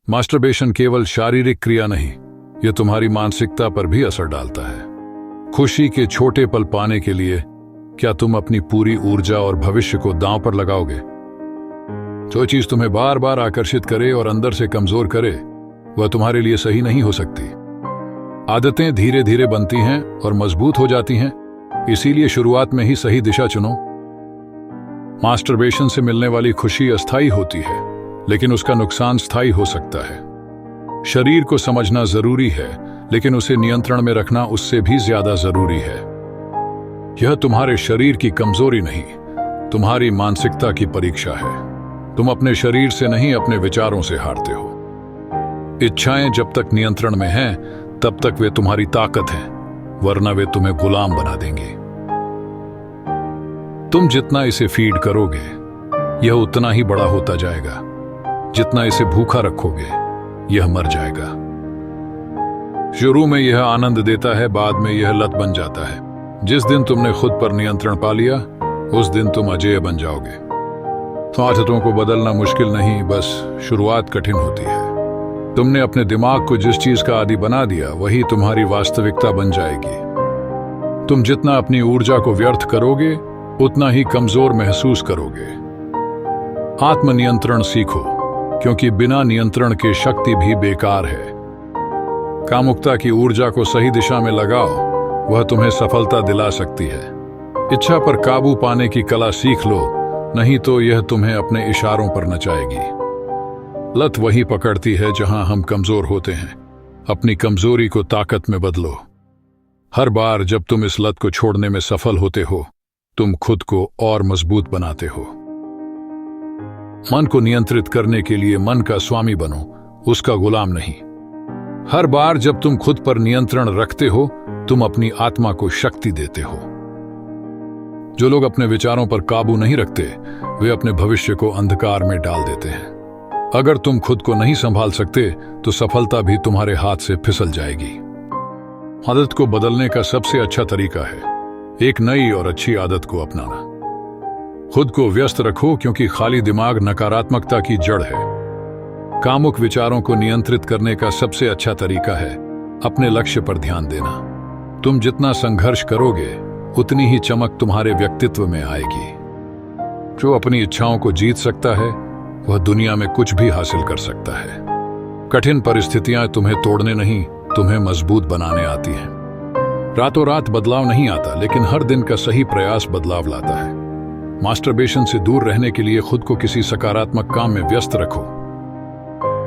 Masturbation केवल शारीरिक क्रिया नहीं, यह तुम्हारी मानसिकता पर भी असर डालता है। खुशी के छोटे पल पाने के लिए क्या तुम अपनी पूरी ऊर्जा और भविष्य को दांव पर लगाओगे? जो चीज तुम्हें बार बार आकर्षित करे और अंदर से कमजोर करे, वह तुम्हारे लिए सही नहीं हो सकती। आदतें धीरे धीरे बनती हैं और मजबूत हो जाती हैं, इसीलिए शुरुआत में ही सही दिशा चुनो। मास्टरबेशन से मिलने वाली खुशी अस्थायी होती है, लेकिन उसका नुकसान स्थायी हो सकता है। शरीर को समझना जरूरी है, लेकिन उसे नियंत्रण में रखना उससे भी ज्यादा जरूरी है। यह तुम्हारे शरीर की कमजोरी नहीं, तुम्हारी मानसिकता की परीक्षा है। तुम अपने शरीर से नहीं, अपने विचारों से हारते हो। इच्छाएं जब तक नियंत्रण में हैं, तब तक वे तुम्हारी ताकत हैं, वरना वे तुम्हें गुलाम बना देंगे। तुम जितना इसे फीड करोगे, यह उतना ही बड़ा होता जाएगा। जितना इसे भूखा रखोगे, यह मर जाएगा। शुरू में यह आनंद देता है, बाद में यह लत बन जाता है। जिस दिन तुमने खुद पर नियंत्रण पा लिया, उस दिन तुम अजेय बन जाओगे। तो आदतों को बदलना मुश्किल नहीं, बस शुरुआत कठिन होती है। तुमने अपने दिमाग को जिस चीज का आदी बना दिया, वही तुम्हारी वास्तविकता बन जाएगी। तुम जितना अपनी ऊर्जा को व्यर्थ करोगे, उतना ही कमजोर महसूस करोगे। आत्मनियंत्रण सीखो, क्योंकि बिना नियंत्रण के शक्ति भी बेकार है। कामुकता की ऊर्जा को सही दिशा में लगाओ, वह तुम्हें सफलता दिला सकती है। इच्छा पर काबू पाने की कला सीख लो, नहीं तो यह तुम्हें अपने इशारों पर नचाएगी। लत वही पकड़ती है जहां हम कमजोर होते हैं। अपनी कमजोरी को ताकत में बदलो। हर बार जब तुम इस लत को छोड़ने में सफल होते हो, तुम खुद को और मजबूत बनाते हो। मन को नियंत्रित करने के लिए मन का स्वामी बनो, उसका गुलाम नहीं। हर बार जब तुम खुद पर नियंत्रण रखते हो, तुम अपनी आत्मा को शक्ति देते हो। जो लोग अपने विचारों पर काबू नहीं रखते, वे अपने भविष्य को अंधकार में डाल देते हैं। अगर तुम खुद को नहीं संभाल सकते, तो सफलता भी तुम्हारे हाथ से फिसल जाएगी। आदत को बदलने का सबसे अच्छा तरीका है एक नई और अच्छी आदत को अपनाना। खुद को व्यस्त रखो, क्योंकि खाली दिमाग नकारात्मकता की जड़ है। कामुक विचारों को नियंत्रित करने का सबसे अच्छा तरीका है अपने लक्ष्य पर ध्यान देना। तुम जितना संघर्ष करोगे, उतनी ही चमक तुम्हारे व्यक्तित्व में आएगी। जो अपनी इच्छाओं को जीत सकता है, वह दुनिया में कुछ भी हासिल कर सकता है। कठिन परिस्थितियां तुम्हें तोड़ने नहीं, तुम्हें मजबूत बनाने आती हैं। रातों रात बदलाव नहीं आता, लेकिन हर दिन का सही प्रयास बदलाव लाता है। मास्टरबेशन से दूर रहने के लिए खुद को किसी सकारात्मक काम में व्यस्त रखो।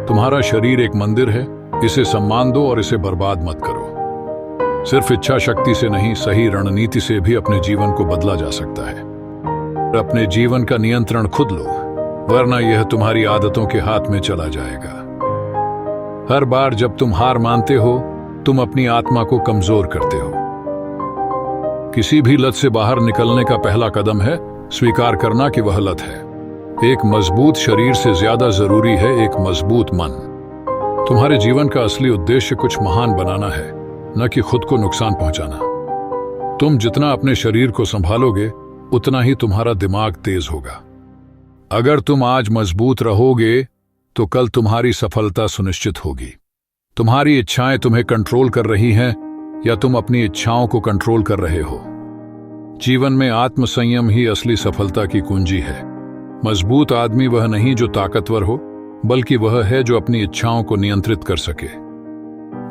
तुम्हारा शरीर एक मंदिर है, इसे सम्मान दो और इसे बर्बाद मत करो। सिर्फ इच्छा शक्ति से नहीं, सही रणनीति से भी अपने जीवन को बदला जा सकता है। अपने जीवन का नियंत्रण खुद लो, वरना यह तुम्हारी आदतों के हाथ में चला जाएगा। हर बार जब तुम हार मानते हो, तुम अपनी आत्मा को कमजोर करते हो। किसी भी लत से बाहर निकलने का पहला कदम है स्वीकार करना कि वह लत है। एक मजबूत शरीर से ज्यादा जरूरी है एक मजबूत मन। तुम्हारे जीवन का असली उद्देश्य कुछ महान बनाना है, न कि खुद को नुकसान पहुंचाना। तुम जितना अपने शरीर को संभालोगे, उतना ही तुम्हारा दिमाग तेज होगा। अगर तुम आज मजबूत रहोगे, तो कल तुम्हारी सफलता सुनिश्चित होगी। तुम्हारी इच्छाएं तुम्हें कंट्रोल कर रही हैं, या तुम अपनी इच्छाओं को कंट्रोल कर रहे हो? जीवन में आत्मसंयम ही असली सफलता की कुंजी है। मजबूत आदमी वह नहीं जो ताकतवर हो, बल्कि वह है जो अपनी इच्छाओं को नियंत्रित कर सके।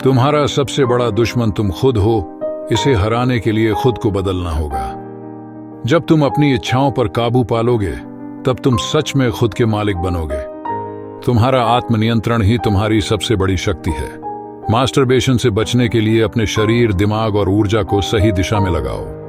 तुम्हारा सबसे बड़ा दुश्मन तुम खुद हो। इसे हराने के लिए खुद को बदलना होगा। जब तुम अपनी इच्छाओं पर काबू पालोगे, तब तुम सच में खुद के मालिक बनोगे। तुम्हारा आत्मनियंत्रण ही तुम्हारी सबसे बड़ी शक्ति है। मास्टरबेशन से बचने के लिए अपने शरीर, दिमाग और ऊर्जा को सही दिशा में लगाओ।